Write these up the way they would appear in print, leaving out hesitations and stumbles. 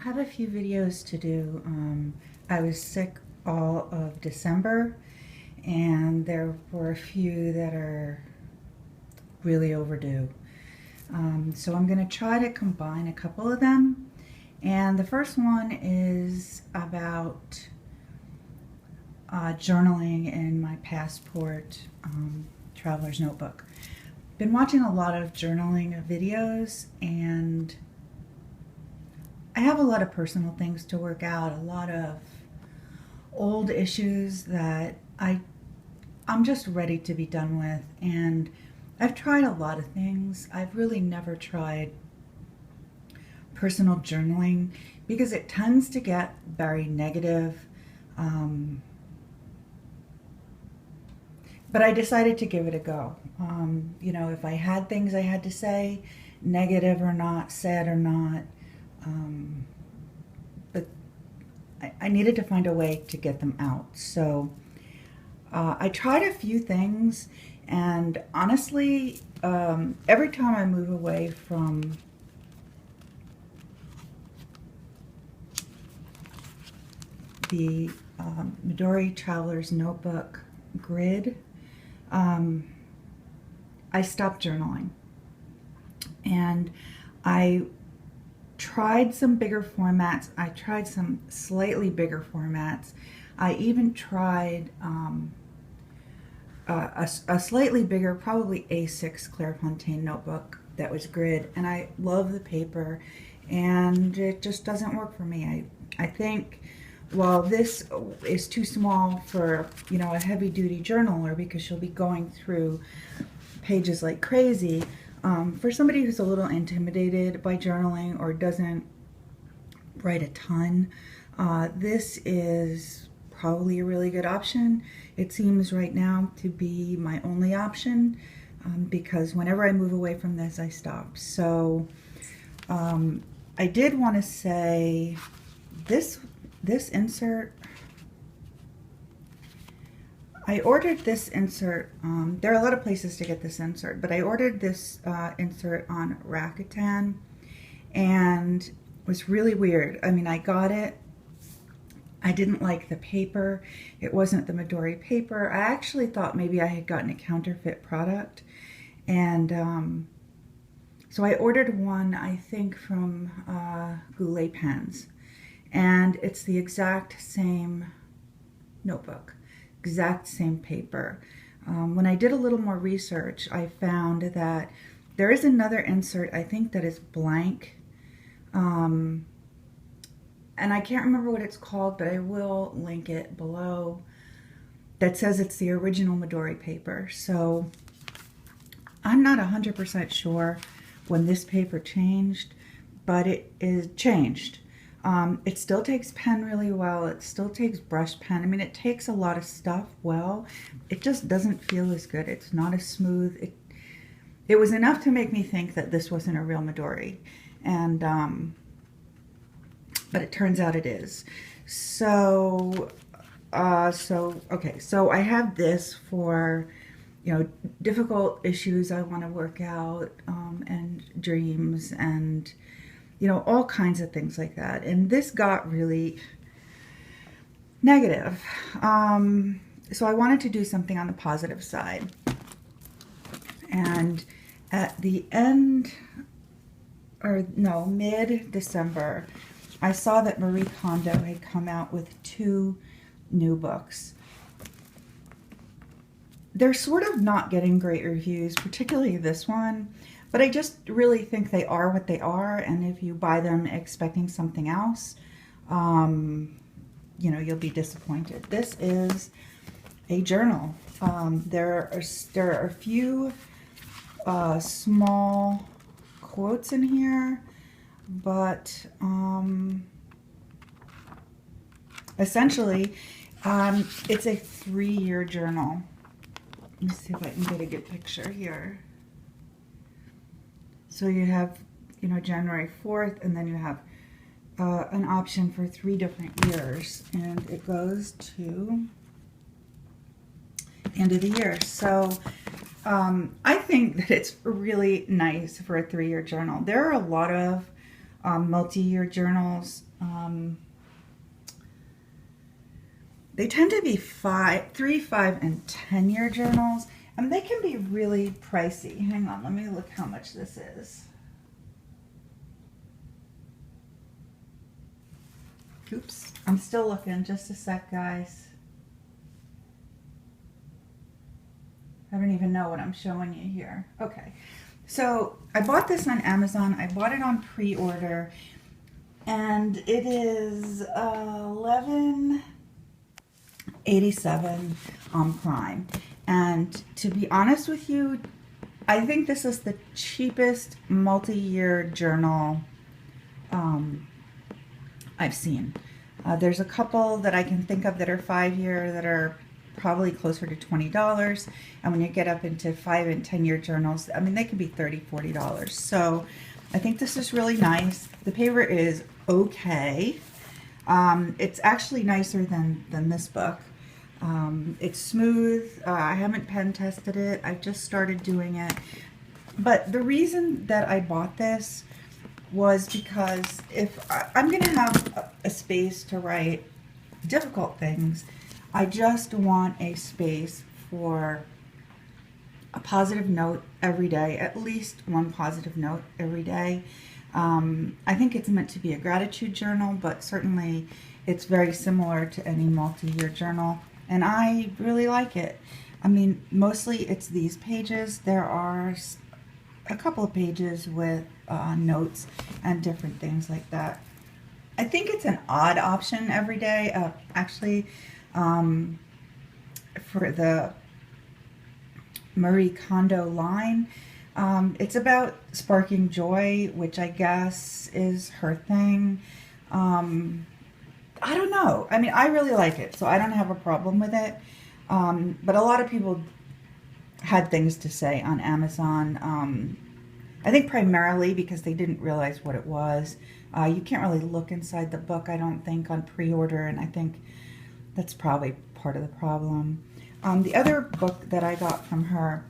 have a few videos to do. I was sick all of December, and there were a few that are really overdue. So I'm going to try to combine a couple of them. And the first one is about journaling in my passport traveler's notebook. Been watching a lot of journaling videos, and I have a lot of personal things to work out, a lot of old issues that I'm just ready to be done with. And I've tried a lot of things. I've really never tried personal journaling because it tends to get very negative. But I decided to give it a go. You know, if I had things I had to say, negative or not, sad or not, but I needed to find a way to get them out. So I tried a few things, and honestly, every time I move away from the Midori Traveler's Notebook grid, I stopped journaling. And I tried some bigger formats. I tried some slightly bigger formats. I even tried a slightly bigger, probably A6 Clairefontaine notebook that was grid, and I love the paper, and it just doesn't work for me. I think, well, this is too small for, you know, a heavy-duty journaler because she'll be going through pages like crazy. For somebody who's a little intimidated by journaling or doesn't write a ton, this is probably a really good option. It seems right now to be my only option because whenever I move away from this, I stop. So I did want to say this insert, I ordered this insert, there are a lot of places to get this insert, but I ordered this insert on Rakuten, and it was really weird. I mean, I got it, I didn't like the paper, it wasn't the Midori paper. I actually thought maybe I had gotten a counterfeit product, and so I ordered one, I think from Goulet Pens, and it's the exact same notebook. Exact same paper. When I did a little more research, I found that there is another insert, I think that is blank, and I can't remember what it's called, but I will link it below, that says it's the original Midori paper. So I'm not 100% sure when this paper changed, but it is changed. It still takes pen really well. It still takes brush pen. I mean, it takes a lot of stuff well. It just doesn't feel as good. It's not as smooth. It was enough to make me think that this wasn't a real Midori. And, but it turns out it is. So, okay. So I have this for, you know, difficult issues I want to work out, and dreams, and you know, all kinds of things like that. And this got really negative. So I wanted to do something on the positive side. And at the end, or no, mid-December, I saw that Marie Kondo had come out with 2 new books. They're sort of not getting great reviews, particularly this one. But I just really think they are what they are, and if you buy them expecting something else, you know, you'll be disappointed. This is a journal. There are a few small quotes in here, but essentially, it's a 3-year journal. Let me see if I can get a good picture here. So you have, you know, January 4th, and then you have an option for 3 different years, and it goes to end of the year. So I think that it's really nice for a 3-year journal. There are a lot of multi-year journals. They tend to be 3, 5, and 10-year journals, and they can be really pricey. Hang on, let me look how much this is. Oops, I'm still looking. Just a sec, guys. I don't even know what I'm showing you here. Okay, so I bought this on Amazon. I bought it on pre-order, and it is $11.87 on Prime. And to be honest with you, I think this is the cheapest multi-year journal I've seen. There's a couple that I can think of that are 5-year that are probably closer to $20. And when you get up into 5 and 10-year journals, I mean, they can be $30, $40. So I think this is really nice. The paper is okay. It's actually nicer than this book. It's smooth. I haven't pen tested it. I've just started doing it. But the reason that I bought this was because if I'm going to have a space to write difficult things, I just want a space for a positive note every day, at least one positive note every day. I think it's meant to be a gratitude journal, but certainly it's very similar to any multi-year journal, and I really like it. I mean, mostly it's these pages. There are a couple of pages with notes and different things like that. I think it's an odd option every day. Actually, for the Marie Kondo line, it's about sparking joy, which I guess is her thing. I don't know. I mean, I really like it, so I don't have a problem with it. But a lot of people had things to say on Amazon. I think primarily because they didn't realize what it was. You can't really look inside the book, I don't think, on pre-order, and I think that's probably part of the problem. The other book that I got from her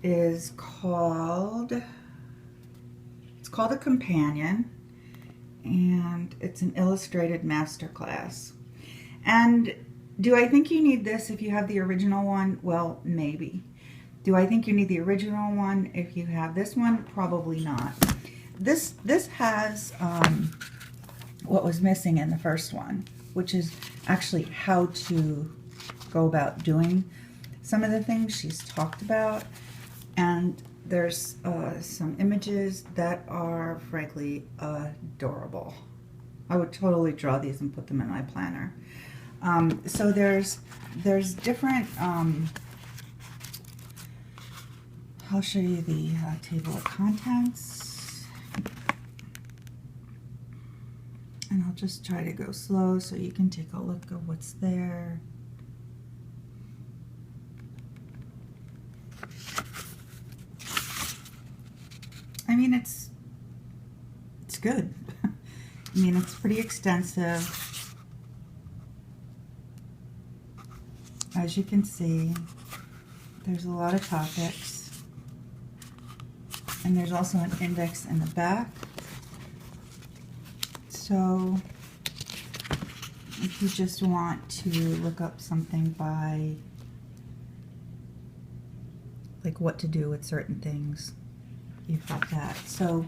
is called A Companion, and it's an illustrated masterclass. And do I think you need this if you have the original one? Well, maybe. Do I think you need the original one if you have this one? Probably not. This has what was missing in the first one, which is actually how to go about doing some of the things she's talked about. And there's some images that are frankly adorable. I would totally draw these and put them in my planner. So there's different, I'll show you the table of contents. And I'll just try to go slow so you can take a look at what's there. I mean, it's good. I mean, it's pretty extensive. As you can see, there's a lot of topics. And there's also an index in the back. So if you just want to look up something by, like, what to do with certain things, you've got that. So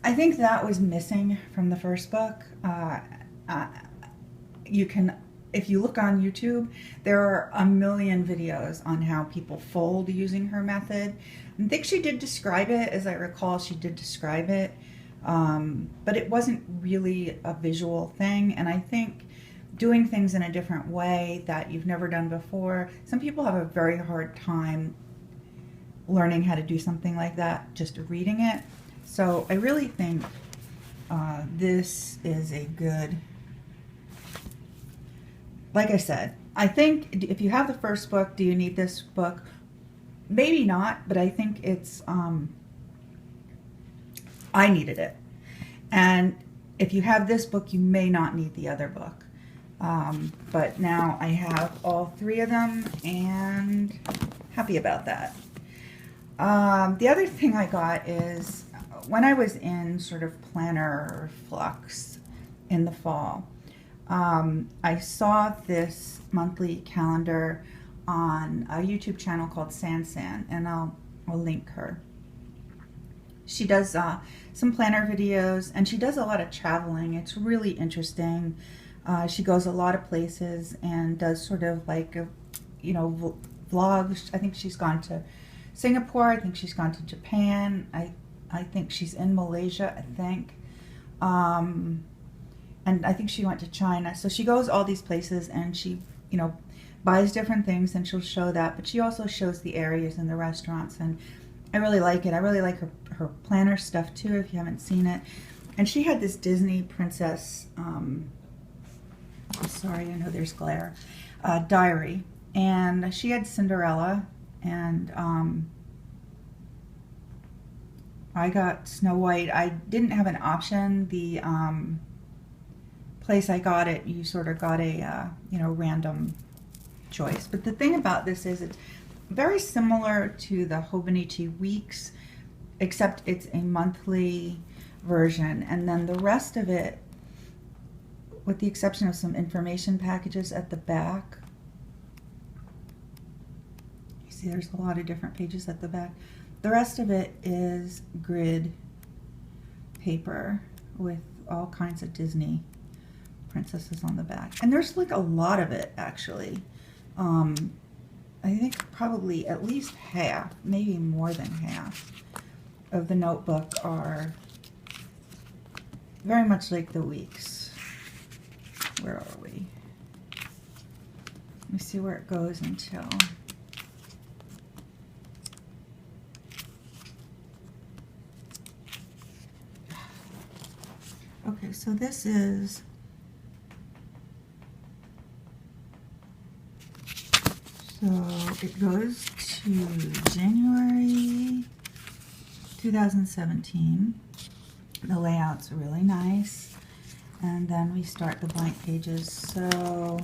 I think that was missing from the first book. You can, if you look on YouTube, there are a million videos on how people fold using her method. I think she did describe it, as I recall, she did describe it, but it wasn't really a visual thing. And I think doing things in a different way that you've never done before, some people have a very hard time learning how to do something like that, just reading it. So I really think this is a good, like I said, I think if you have the first book, do you need this book? Maybe not, but I think it's, I needed it. And if you have this book, you may not need the other book. But now I have all three of them and happy about that. The other thing I got is when I was in sort of planner flux in the fall, I saw this monthly calendar on a YouTube channel called San, and I'll link her. She does some planner videos, and she does a lot of traveling. It's really interesting. She goes a lot of places and does sort of like a, vlogs. I think she's gone to Singapore. I think she's gone to Japan. I think she's in Malaysia, I think. And I think she went to China. So she goes all these places, and she, buys different things, and she'll show that. But she also shows the areas and the restaurants, and I really like it. I really like her planner stuff too, if you haven't seen it. And she had this Disney princess, I'm sorry, I know there's glare, diary. And she had Cinderella, and I got Snow White. I didn't have an option. The place I got it, you sort of got a, random choice. But the thing about this is it's very similar to the Hobonichi Weeks, except it's a monthly version. And then the rest of it, with the exception of some information packages at the back, you see there's a lot of different pages at the back. The rest of it is grid paper with all kinds of Disney princesses on the back. And there's like a lot of it, actually. I think probably at least half, maybe more than half of the notebook are very much like the weeks. Where are we? Let me see where it goes until... Okay, so this is... So it goes to January 2017. The layout's really nice. And then we start the blank pages. So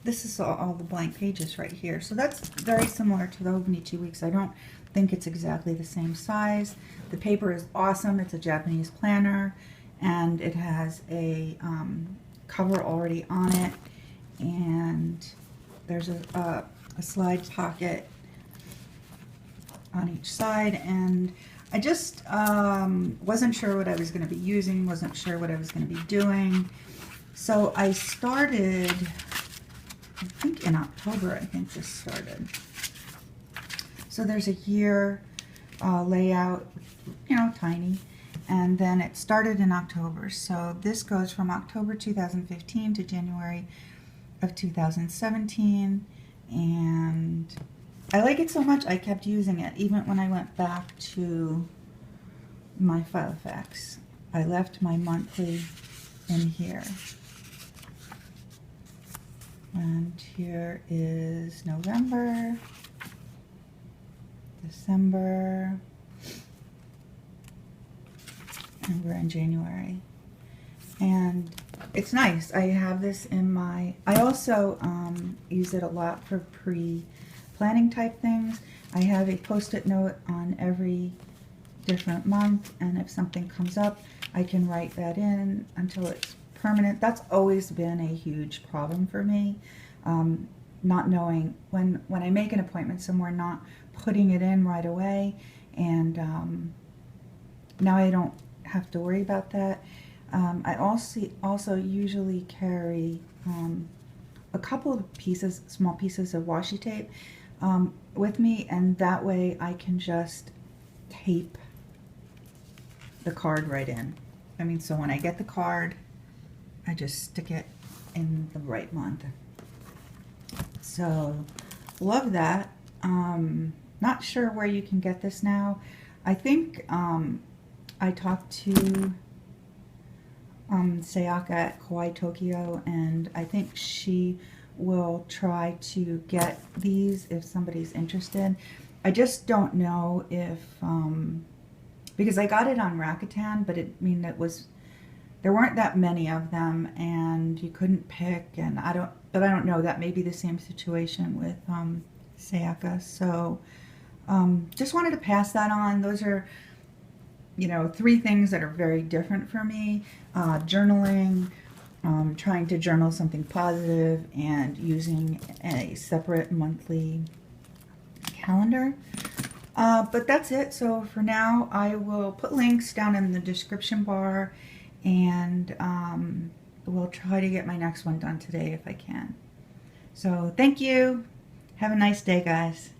this is all the blank pages right here. So that's very similar to the Hobonichi Weeks. I don't think it's exactly the same size. The paper is awesome. It's a Japanese planner, and it has a cover already on it. And there's a slide pocket on each side, and I just wasn't sure what I was going to be using, wasn't sure what I was going to be doing. So I started, I think in October, I think this started. So there's a year layout, tiny. And then it started in October. So this goes from October 2015 to January of 2017, and I like it so much I kept using it even when I went back to my Filofax. I left my monthly in here, and here is November, December, and we're in January. And it's nice. I have this in my... I also use it a lot for pre-planning type things. I have a post-it note on every different month, and if something comes up, I can write that in until it's permanent. That's always been a huge problem for me, not knowing when I make an appointment somewhere, not putting it in right away, and now I don't have to worry about that. I also usually carry a couple of pieces, small pieces of washi tape with me, and that way I can just tape the card right in. I mean, so when I get the card, I just stick it in the right month. So, love that. Not sure where you can get this now. I think I talked to Sayaka at Kawaii Tokyo, and I think she will try to get these if somebody's interested. I just don't know if, because I got it on Rakuten, but there weren't that many of them, and you couldn't pick, and I don't know, that may be the same situation with Sayaka. So just wanted to pass that on. Those are, you know, 3 things that are very different for me. Journaling, trying to journal something positive, and using a separate monthly calendar. But that's it. So for now, I will put links down in the description bar, and we'll try to get my next one done today if I can. So thank you. Have a nice day, guys.